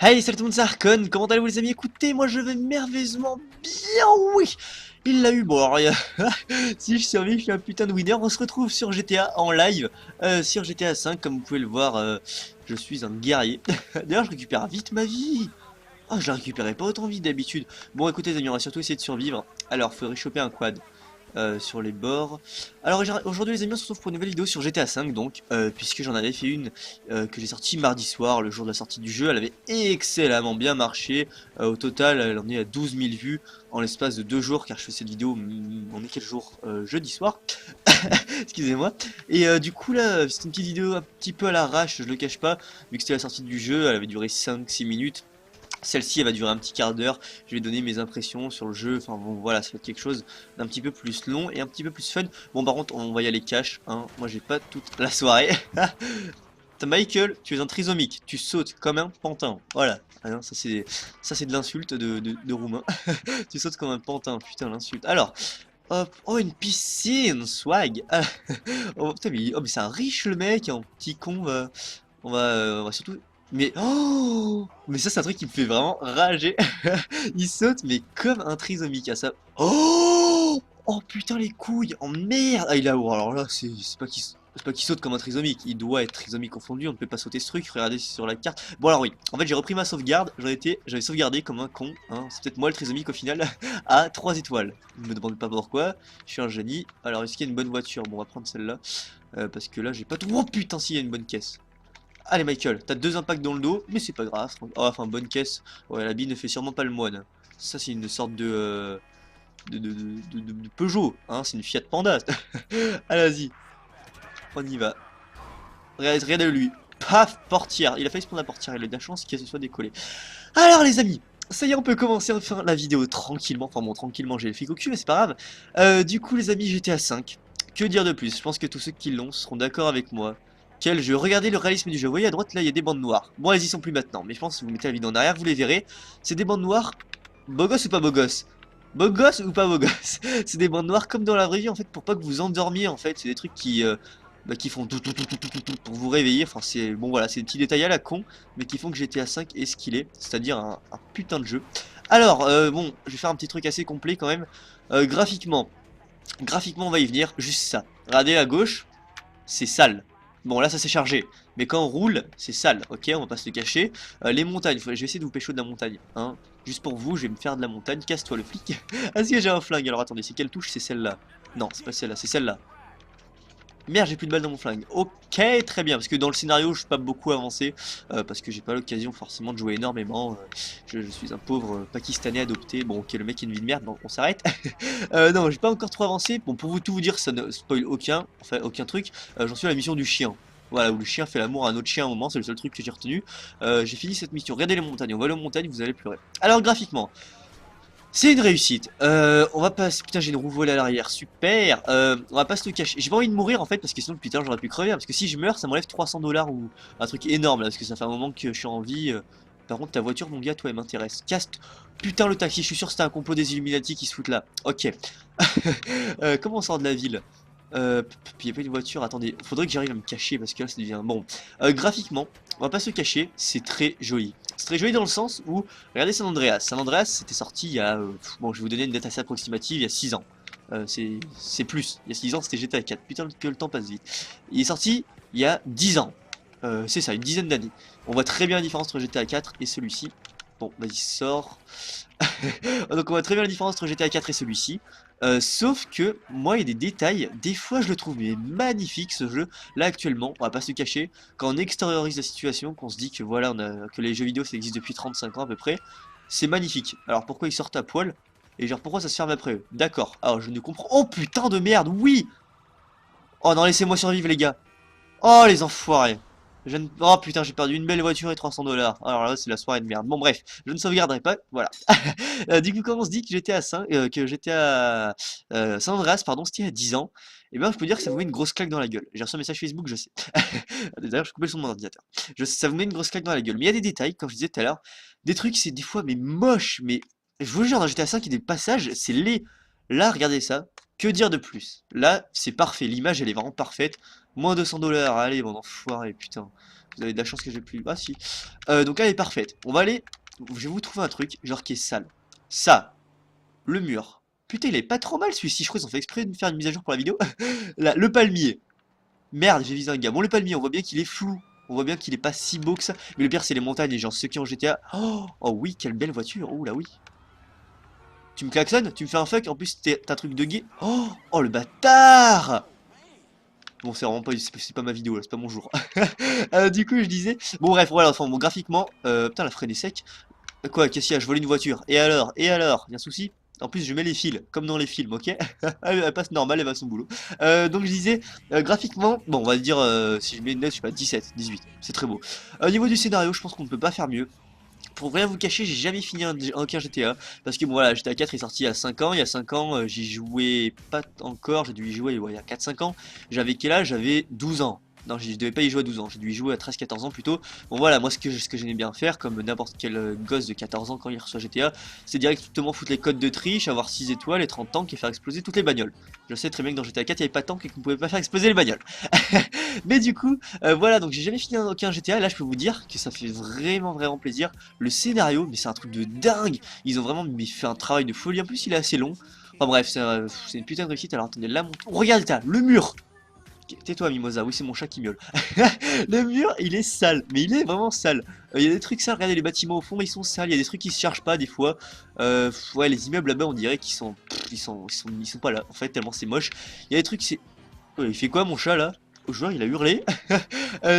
Hey, salut tout le monde, c'est Arcon, comment allez-vous les amis? Écoutez, moi je vais merveilleusement bien, oui! Il l'a eu, bon alors, si je survis, je suis un putain de winner. On se retrouve sur GTA en live, sur GTA 5, comme vous pouvez le voir, je suis un guerrier. D'ailleurs, je récupère vite ma vie! Oh, je la récupérais pas autant vite d'habitude. Bon, écoutez les amis, on va surtout essayer de survivre. Alors, faudrait choper un quad. Sur les bords. Alors aujourd'hui les amis on se retrouve pour une nouvelle vidéo sur GTA 5 donc puisque j'en avais fait une que j'ai sortie mardi soir, le jour de la sortie du jeu. Elle avait excellemment bien marché, au total elle en est à 12 000 vues en l'espace de 2 jours car je fais cette vidéo, on est quel jour? Jeudi soir. Excusez-moi. Et du coup là c'est une petite vidéo un petit peu à l'arrache, je le cache pas, vu que c'était la sortie du jeu, elle avait duré 5-6 minutes. Celle-ci, elle va durer un petit quart d'heure. Je vais donner mes impressions sur le jeu. Enfin bon, voilà, ça va être quelque chose d'un petit peu plus long et un petit peu plus fun. Bon, par contre, on va y aller cash. Hein. Moi, j'ai pas toute la soirée. T'as Michael, tu es un trisomique. Tu sautes comme un pantin. Voilà. Ah non, ça c'est de l'insulte de roumain. Tu sautes comme un pantin. Putain, l'insulte. Alors, hop. Oh, une piscine. Swag. Ah. Oh, putain, mais c'est un riche le mec. Un petit con. On va surtout. Mais oh! Mais ça c'est un truc qui me fait vraiment rager. Il saute mais comme un trisomique à ça. Oh! Oh putain les couilles! Oh merde! Ah il a oh, alors là c'est pas qu'il saute comme un trisomique, il doit être trisomique confondu, on ne peut pas sauter ce truc, regardez sur la carte. Bon alors oui, en fait j'ai repris ma sauvegarde, j'avais sauvegardé comme un con, hein. C'est peut-être moi le trisomique au final, à 3 étoiles. Ne me demande pas pourquoi, je suis un génie. Alors est-ce qu'il y a une bonne voiture? Bon on va prendre celle-là. Parce que là j'ai pas tout. Oh putain si il y a une bonne caisse. Allez Michael, t'as 2 impacts dans le dos, mais c'est pas grave. Oh, enfin bonne caisse. Ouais la bille ne fait sûrement pas le moine. Ça c'est une sorte de Peugeot, hein, c'est une Fiat Panda. Allez vas-y, on y va. Regardez lui. Paf, portière. Il a failli se prendre la portière, il a eu de la chance qu'elle se soit décollée. Alors les amis, ça y est on peut commencer enfin la vidéo tranquillement. Enfin bon tranquillement j'ai le flic au cul mais c'est pas grave. Du coup les amis GTA 5. Que dire de plus? Je pense que tous ceux qui l'ont seront d'accord avec moi. Quel jeu? Regardez le réalisme du jeu. Vous voyez à droite là il y a des bandes noires. Bon elles y sont plus maintenant. Mais je pense que si vous mettez la vidéo en arrière vous les verrez. C'est des bandes noires. Beau gosse ou pas beau gosse? Beau gosse ou pas beau gosse? C'est des bandes noires comme dans la vraie vie en fait pour pas que vous endormiez en fait. C'est des trucs qui font tout pour vous réveiller. Enfin c'est bon voilà c'est des petits détails à la con mais qui font que GTA 5 est ce qu'il est. C'est-à-dire un putain de jeu. Alors bon je vais faire un petit truc assez complet quand même. Graphiquement. Graphiquement on va y venir. Juste ça. Regardez à gauche c'est sale. Bon là ça s'est chargé, mais quand on roule, c'est sale, ok, on va pas se le cacher. Les montagnes, je vais essayer de vous pécho de la montagne, hein. Juste pour vous, je vais me faire de la montagne, casse-toi le flic. Est-ce que j'ai un flingue? Alors attendez, c'est quelle touche? C'est celle-là. Non, c'est pas celle-là, c'est celle-là. Merde, j'ai plus de balles dans mon flingue. Ok, très bien, parce que dans le scénario, je suis pas beaucoup avancé, parce que j'ai pas l'occasion forcément de jouer énormément. Je suis un pauvre Pakistanais adopté. Bon, ok, le mec a une vie de merde, bon, on s'arrête. Non, j'ai pas encore trop avancé. Bon, pour vous tout vous dire, ça ne spoil enfin aucun truc. J'en suis à la mission du chien. Voilà, où le chien fait l'amour à un autre chien à un moment, c'est le seul truc que j'ai retenu. J'ai fini cette mission. Regardez les montagnes, on va aller aux montagnes, vous allez pleurer. Alors, graphiquement. C'est une réussite. On va pas. Putain, j'ai une roue volée à l'arrière. Super. On va pas se le cacher. J'ai pas envie de mourir en fait parce que sinon putain j'aurais pu crever. Parce que si je meurs, ça m'enlève 300 $ ou un truc énorme là. Parce que ça fait un moment que je suis en vie. Par contre, ta voiture, mon gars, toi, elle m'intéresse. Casse. Putain, le taxi. Je suis sûr que c'était un complot des Illuminati qui se foutent là. Ok. Comment on sort de la ville? Puis y a pas une voiture. Attendez, faudrait que j'arrive à me cacher parce que là ça devient bon. Graphiquement, on va pas se cacher. C'est très joli. C'est très joli dans le sens où regardez San Andreas. San Andreas, c'était sorti il y a. Bon, je vais vous donner une date assez approximative, il y a 6 ans. C'est plus. Il y a 6 ans, c'était GTA 4. Putain, que le temps passe vite. Il est sorti il y a 10 ans. C'est ça, une dizaine d'années. On voit très bien la différence entre GTA 4 et celui-ci. Bon, vas-y, sors. Donc, on voit très bien la différence entre GTA 4 et celui-ci. Sauf que, moi, il y a des détails. Des fois, je le trouve mais magnifique ce jeu. Là, actuellement, on va pas se le cacher. Quand on extériorise la situation, qu'on se dit que voilà, que les jeux vidéo ça existe depuis 35 ans à peu près, c'est magnifique. Alors pourquoi ils sortent à poil? Et genre pourquoi ça se ferme après eux? D'accord. Alors je ne comprends. Oh putain de merde, oui! Oh non, laissez-moi survivre les gars. Oh les enfoirés. Oh putain, j'ai perdu une belle voiture et 300 $. Alors là, c'est la soirée de merde. Bon bref, je ne sauvegarderai pas. Voilà. Du coup, quand on se dit que j'étais à 5, que j'étais à San Andreas, pardon, c'était il y a 10 ans, et ben je peux dire que ça vous met une grosse claque dans la gueule. J'ai reçu un message Facebook, je sais. D'ailleurs, je coupais le son de mon ordinateur. Ça vous met une grosse claque dans la gueule. Mais il y a des détails, comme je disais tout à l'heure, des trucs, c'est des fois mais moche, mais je vous jure, dans GTA 5, il y a des passages, c'est laid. Là, regardez ça. Que dire de plus? Là, c'est parfait. L'image, elle est vraiment parfaite. Moins 200 $, allez, bon enfoiré, putain. Vous avez de la chance que j'ai plus. Ah si. Donc elle est parfaite. On va aller. Je vais vous trouver un truc, genre qui est sale. Ça, le mur. Putain, il est pas trop mal celui-ci. Je crois qu'ils ont fait exprès de me faire une mise à jour pour la vidéo. Là, le palmier. Merde, j'ai visé un gars. Bon, le palmier, on voit bien qu'il est flou. On voit bien qu'il est pas si beau que ça. Mais le pire, c'est les montagnes, les gens. Ceux qui ont GTA. Oh, oh oui, quelle belle voiture. Oh là oui. Tu me klaxonnes? Tu me fais un fuck? En plus, t'as un truc de gay. Oh, oh le bâtard! Bon, c'est vraiment pas, c'est pas ma vidéo là, c'est pas mon jour. Du coup, je disais. Bon, bref, voilà, enfin, bon, graphiquement. Putain, la freine est sec. Quoi, qu'est-ce qu'il y a? Je vole une voiture. Et alors? Et alors? Y'a un souci? En plus, je mets les fils, comme dans les films, ok? Elle passe normal, elle va à son boulot. Donc, je disais, graphiquement, bon, on va dire, si je mets une note, je sais pas, 17, 18. C'est très beau. Au niveau du scénario, je pense qu'on ne peut pas faire mieux. Pour rien vous cacher, j'ai jamais fini aucun GTA. Parce que bon voilà, GTA 4 est sorti il y a 5 ans. Il y a 5 ans, j'y jouais pas encore. J'ai dû y jouer ouais, il y a 4-5 ans. J'avais quel âge? J'avais 12 ans. Non, je devais pas y jouer à 12 ans. J'ai dû y jouer à 13-14 ans plutôt. Bon voilà, moi ce que j'aimais bien faire, comme n'importe quel gosse de 14 ans quand il reçoit GTA, c'est directement foutre les codes de triche, avoir 6 étoiles et 30 tanks et faire exploser toutes les bagnoles. Je sais très bien que dans GTA 4 il n'y avait pas de tank et qu'on pouvait pas faire exploser les bagnoles. Mais du coup, voilà, donc j'ai jamais fini aucun GTA. Là, je peux vous dire que ça fait vraiment plaisir. Le scénario, mais c'est un truc de dingue. Ils ont vraiment fait un travail de folie. En plus, il est assez long. Enfin bref, c'est une putain de réussite. Alors attendez, là, regardez, t'as le mur. Tais-toi, Mimosa. Oui, c'est mon chat qui miaule. Le mur, il est sale, mais il est vraiment sale. Il y a des trucs sales. Regardez les bâtiments au fond, ils sont sales. Il y a des trucs qui se chargent pas des fois. Ouais, les immeubles là-bas, on dirait qu'ils sont, ils sont pas là. En fait, tellement c'est moche. Il y a des trucs, c'est. Ouais, il fait quoi, mon chat là? Au joueur, il a hurlé.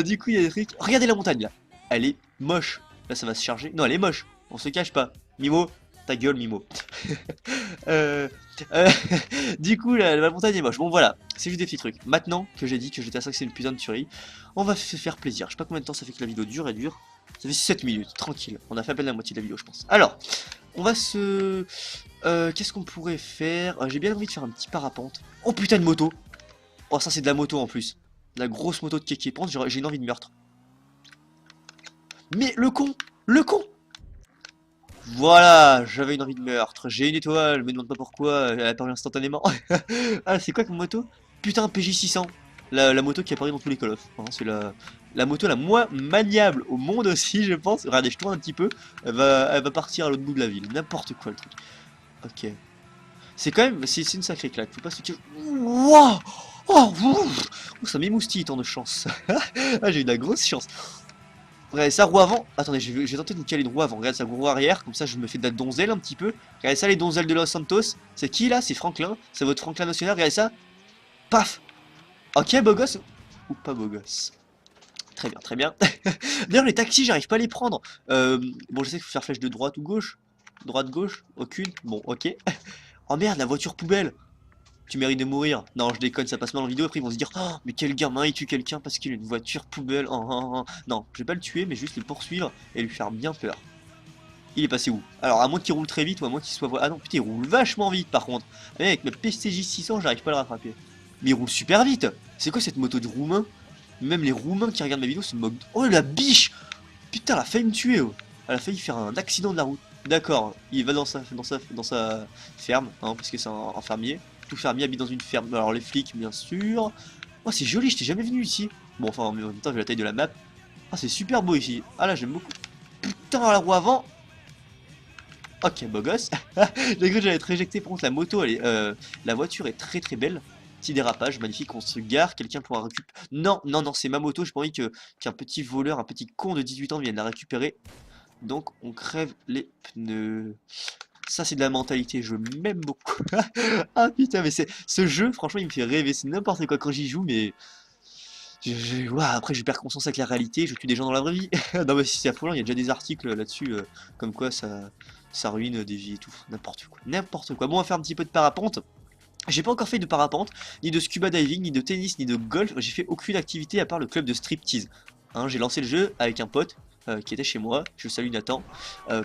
Du coup, il y a des trucs. Regardez la montagne là. Elle est moche. Là, ça va se charger. Non, elle est moche. On se cache pas. Mimo, ta gueule, Mimo. euh, euh, du coup, la montagne est moche. Bon, voilà. C'est juste des petits trucs. Maintenant que j'ai dit que j'étais à ça, que c'est une putain de tuerie, on va se faire plaisir. Je sais pas combien de temps ça fait que la vidéo dure et dure. Ça fait 7 minutes. Tranquille. On a fait à peine la moitié de la vidéo, je pense. Alors, on va se. Qu'est-ce qu'on pourrait faire? J'ai bien envie de faire un petit parapente. Oh putain de moto! Oh, ça, c'est de la moto en plus. La grosse moto de Kéké. Par contre, j'ai une envie de meurtre. Mais le con! Le con! Voilà, j'avais une envie de meurtre. J'ai une étoile, me demande pas pourquoi, elle a apparu instantanément. Ah, c'est quoi comme moto? Putain, PJ600. La moto qui apparaît dans tous les Call of. Hein, c'est la moto la moins maniable au monde aussi, je pense. Regardez, je tourne un petit peu. Elle va partir à l'autre bout de la ville. N'importe quoi le truc. Ok. C'est quand même. C'est une sacrée claque. Faut pas se dire. Wouah! Oh, ça m'émoustille tant de chance. Ah, j'ai eu de la grosse chance. Regardez ça, roue avant. Attendez, je vais tenter de vous caler une roue avant. Regardez ça, roue arrière. Comme ça, je me fais de la donzelle un petit peu. Regardez ça, les donzelles de Los Santos. C'est qui là? C'est Franklin. C'est votre Franklin national. Regardez ça. Paf! Ok, beau gosse. Ou pas beau gosse. Très bien, très bien. D'ailleurs, les taxis, j'arrive pas à les prendre. Bon, je sais qu'il faut faire flèche de droite ou gauche. Droite, gauche. Aucune. Bon, ok. Oh merde, la voiture poubelle. Tu mérites de mourir. Non, je déconne, ça passe mal en vidéo. Après, ils vont se dire, oh, mais quel gamin, il tue quelqu'un parce qu'il a une voiture poubelle. Oh, oh, oh. Non, je vais pas le tuer, mais juste le poursuivre et lui faire bien peur. Il est passé où? Alors, à moins qu'il roule très vite ou à moins qu'il soit. Ah non, putain, il roule vachement vite par contre. Mais avec ma PCJ 600, j'arrive pas à le rattraper. Mais il roule super vite. C'est quoi cette moto de roumain? Même les roumains qui regardent ma vidéo se moquent. Oh, la biche! Putain, elle a failli me tuer. Oh. Elle a failli faire un accident de la route. D'accord, il va dans sa ferme, hein, parce que c'est un fermier. Tout fermier habite dans une ferme. Alors les flics, bien sûr. Oh, c'est joli, je t'ai jamais venu ici. Bon, enfin, en même temps, vu la taille de la map. Ah, c'est super beau ici. Ah là, j'aime beaucoup. Putain, la roue avant. Ok, beau gosse. J'ai cru que j'allais être éjecté. Par contre, la moto, la voiture est très belle. Petit dérapage, magnifique. On se gare, quelqu'un pourra récupérer. Non, non, non, c'est ma moto. J'ai pas envie qu'un petit voleur, un petit con de 18 ans vienne la récupérer. Donc, on crève les pneus. Ça, c'est de la mentalité, je m'aime beaucoup. Ah putain, mais ce jeu, franchement, il me fait rêver. C'est n'importe quoi quand j'y joue, mais. Ouah, après, je perds conscience avec la réalité, je tue des gens dans la vraie vie. Non, mais si c'est affolant, il y a déjà des articles là-dessus, comme quoi ça ruine des vies et tout. N'importe quoi. N'importe quoi. Bon, on va faire un petit peu de parapente. J'ai pas encore fait de parapente, ni de scuba diving, ni de tennis, ni de golf. J'ai fait aucune activité à part le club de striptease. Hein, j'ai lancé le jeu avec un pote qui était chez moi. Je salue Nathan.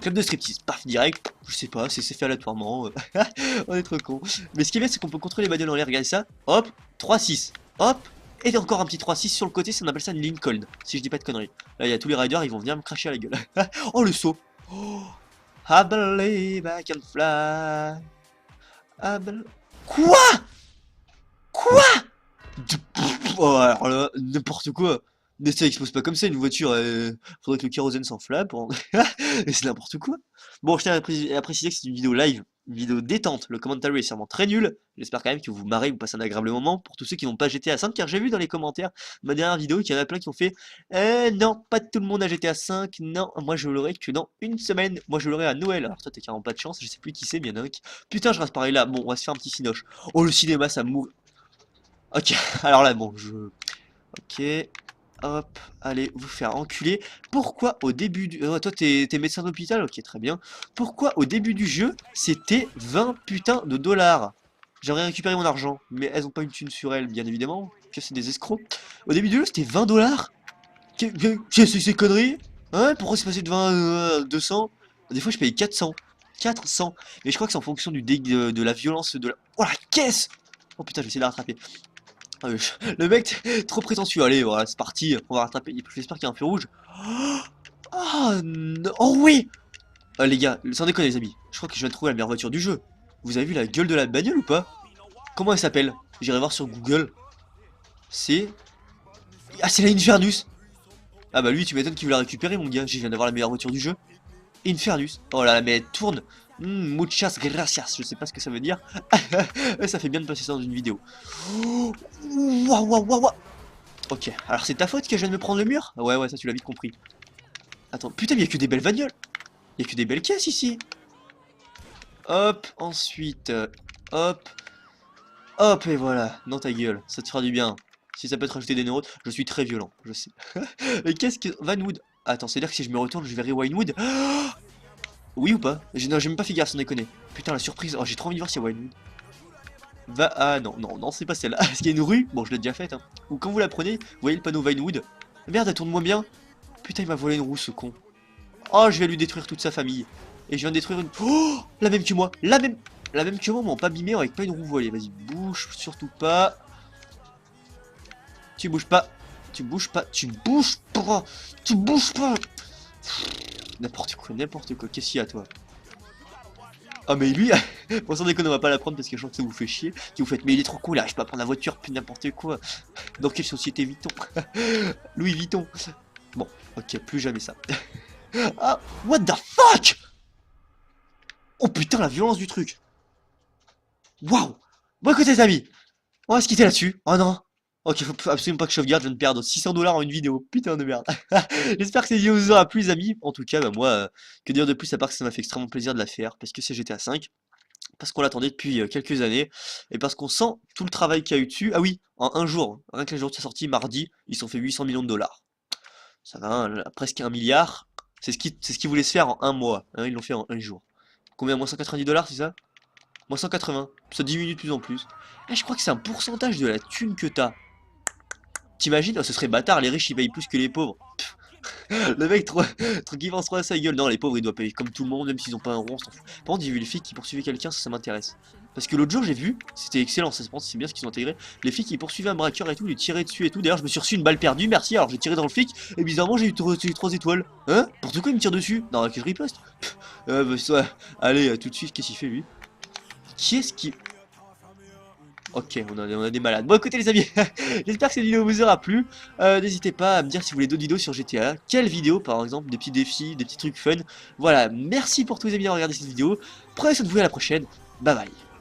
Club de striptease, paf, direct. Je sais pas, c'est fait aléatoirement. On est trop con. Mais ce qui est bien, c'est qu'on peut contrôler les bagnoles en l'air. Regardez ça. Hop, 3-6. Hop. Et encore un petit 3-6 sur le côté, ça on appelle ça une Lincoln, si je dis pas de conneries. Là, il y a tous les riders, ils vont venir me cracher à la gueule. Oh, le saut. Oh, I believe I can fly. I believe... Quoi? Quoi? Oh, alors là, n'importe quoi. Mais ça expose pas comme ça une voiture. Faudrait que le kérosène s'enflamme pour... Et c'est n'importe quoi. Bon, je tiens à préciser que c'est une vidéo live, une vidéo détente. Le commentary est sûrement très nul. J'espère quand même que vous vous marrez, vous passez un agréable moment. Pour tous ceux qui n'ont pas GTA 5, car j'ai vu dans les commentaires ma dernière vidéo qu'il y en a plein qui ont fait non, pas tout le monde a GTA 5. Non, moi je l'aurai que dans une semaine. Moi je l'aurai à Noël. Alors toi, t'as carrément pas de chance. Je sais plus qui c'est, mais il y en a un qui. Putain, je reste pareil là. Bon, on va se faire un petit cinoche. Oh, le cinéma, ça me... Ok, alors là, bon, je... Ok, hop, allez, vous faire enculer. Pourquoi au début du... toi, t'es médecin d'hôpital? Ok, très bien. Pourquoi au début du jeu, c'était 20 putains de dollars? J'aimerais récupérer mon argent, mais elles ont pas une thune sur elles, bien évidemment, que c'est des escrocs. Au début du jeu, c'était 20 dollars? Qu'est-ce que c'est ces conneries? Hein? Pourquoi c'est passé de 20 à 200? Des fois, je paye 400. 400. Mais je crois que c'est en fonction de la violence de la... Oh la caisse! Oh putain, je vais essayer de la rattraper. Le mec, trop prétentieux. Allez, voilà, c'est parti. On va rattraper. J'espère qu'il y a un feu rouge. Oh, non. Oh oui. Les gars, sans déconner, les amis. Je crois que je viens de trouver la meilleure voiture du jeu. Vous avez vu la gueule de la bagnole ou pas? Comment elle s'appelle? J'irai voir sur Google. C'est... Ah, c'est la Infernus. Ah bah lui, tu m'étonnes qu'il veut la récupérer, mon gars. Je viens d'avoir la meilleure voiture du jeu. Infernus. Oh là là, mais elle tourne. Muchas gracias. Je sais pas ce que ça veut dire. Ça fait bien de passer ça dans une vidéo. Waouh, waouh, waouh, waouh. Ok, alors c'est ta faute que je viens de me prendre le mur? Ouais, ouais, ça tu l'as vite compris. Attends, putain, mais y'a que des belles bagnoles. Y'a que des belles caisses ici. Hop, ensuite, hop, hop, et voilà, dans ta gueule, ça te fera du bien. Si ça peut te rajouter des neurones, je suis très violent, je sais. Mais qu'est-ce que... Vanwood. Attends, c'est-à-dire que si je me retourne, je verrai Winewood. Oui ou pas? Non, j'ai même pas fait gaffe, sans déconner. Putain, la surprise. Oh, j'ai trop envie de voir si y a Winewood. Ah non, non, non, c'est pas celle-là. Est-ce qu'il y a une rue? Bon, je l'ai déjà faite, hein. Ou quand vous la prenez, vous voyez le panneau Vinewood. Merde, elle tourne moins bien. Putain, il m'a volé une roue, ce con. Oh, je vais lui détruire toute sa famille. Et je viens de détruire une... Oh, la même que moi. La même que moi, mais en pas abîmé avec pas une roue volée. Vas-y, bouge surtout pas. Tu bouges pas. Tu bouges pas. Tu bouges pas. Tu bouges pas. N'importe quoi, n'importe quoi. Qu'est-ce qu'il y a, toi? Ah mais lui, bon sans déconner on va pas la prendre parce que je sens que ça vous fait chier. Que vous faites mais il est trop cool là, je peux pas prendre la voiture, puis n'importe quoi. Dans quelle société vit-on? Louis Vuitton. Bon, ok, plus jamais ça. Ah, what the fuck? Oh putain la violence du truc. Waouh. Bon écoutez les amis, on va se quitter là-dessus. Oh non. Ok, faut absolument pas que je sauvegarde, je viens de perdre 600 dollars en une vidéo. Putain de merde. J'espère que cette vidéo vous aura plu les amis. En tout cas, bah moi, que dire de plus à part que ça m'a fait extrêmement plaisir de la faire parce que c'est GTA 5. Parce qu'on l'attendait depuis quelques années, et parce qu'on sent tout le travail qu'il y a eu dessus. Ah oui, en un jour, rien que le jour de sa sortie, mardi, ils se sont fait 800 millions de dollars. Ça va, hein, presque 1 milliard. C'est ce qu'ils voulaient se faire en un mois. Hein, ils l'ont fait en un jour. Combien? Moins 190 dollars, c'est ça? Moins 180. Ça diminue de plus en plus. Et je crois que c'est un pourcentage de la thune que t'as. T'imagines? Oh, ce serait bâtard, les riches ils payent plus que les pauvres. Le mec trop qui pense trop à sa gueule. Non, les pauvres ils doivent payer comme tout le monde, même s'ils ont pas un rond, on s'en fout. Par contre, j'ai vu les filles qui poursuivaient quelqu'un, ça m'intéresse. Parce que l'autre jour j'ai vu, c'était excellent, ça se pense, c'est bien ce qu'ils ont intégré. Les filles qui poursuivaient un braqueur et tout, lui tiraient dessus et tout. D'ailleurs, je me suis reçu une balle perdue, merci. Alors j'ai tiré dans le flic, et bizarrement j'ai eu 3 étoiles. Hein? Pourquoi il me tire dessus? Non, que je riposte. Allez, tout de suite, qu'est-ce qu'il fait lui? Qui est-ce qui. Ok, on a des malades. Bon écoutez les amis, j'espère que cette vidéo vous aura plu. N'hésitez pas à me dire si vous voulez d'autres vidéos sur GTA. Quelles vidéos par exemple, des petits défis, des petits trucs fun. Voilà, merci pour tous les amis d'avoir regardé cette vidéo. Prenez soin de vous et à la prochaine. Bye bye.